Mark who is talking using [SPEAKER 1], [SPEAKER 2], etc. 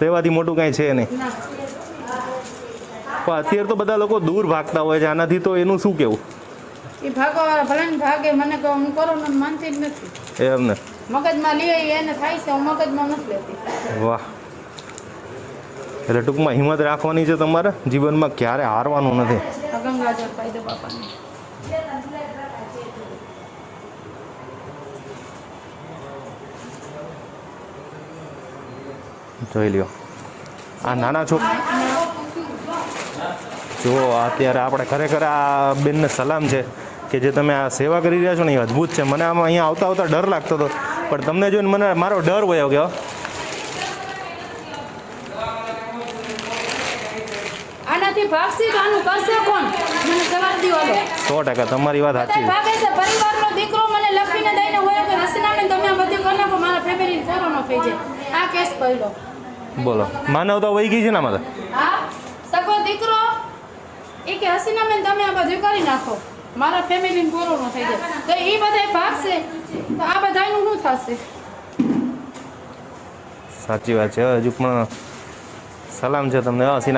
[SPEAKER 1] સેવાથી મોટું કાંઈ છે નહીં.
[SPEAKER 2] ના
[SPEAKER 1] પણ અત્યારે તો બધા લોકો દૂર ભાગતા હોય છે આનાથી, તો એનું શું કેવું?
[SPEAKER 2] એ ભાગવાવાળા ભલે ને ભાગે, મને કહો હું કોરોના માનતી જ નથી.
[SPEAKER 1] એમ ને?
[SPEAKER 2] મગજમાં લે એને થાય છે, હું મગજમાં નથી લેતી.
[SPEAKER 1] વાહ. એટલે ટૂંકમાં હિંમત રાખવાની છે તમારે, જીવનમાં ક્યારે હારવાનું નથી.
[SPEAKER 2] ગંગાજળ પાઈ દો બાપાને.
[SPEAKER 1] જોઈ લ્યો આ નાના છોકરા. જો અત્યારે આપણે ખરેખર આ બેનને સલામ છે કે જે તમે આ સેવા કરી રહ્યા છો ને એ અદ્ભુત છે. મને આમાં અહીંયા આવતા આવતા ડર લાગતો હતો, પણ તમને જોઈને મને મારો ડર વયો ગયો.
[SPEAKER 2] આનાથી ભાગશે તો આનું કરશે કોણ? મને જવાબ દો.
[SPEAKER 1] 100% તમારી વાત સાચી.
[SPEAKER 2] ભાગે છે પરિવારનો દીકરો મને લખીને દઈને હોય કે હસીનાબેન તમે આ બધું કરી નાખો, મારા ફેમિલી કોરોનો થઈ જાય. આ કેસ પહેલો.
[SPEAKER 1] બોલો, માનવતા વહી ગઈ છે ને આમાં તો.
[SPEAKER 2] હા, સગો દીકરો એ કે હસીનાબેન તમે આ બધું કરી નાખો, મારા ફેમિલી કોરોનો થઈ જાય. તો એ બધા ભાગશે તો આ બધાનું શું થશે?
[SPEAKER 1] સાચી વાત છે. હજુ પણ સલામ છે તમને.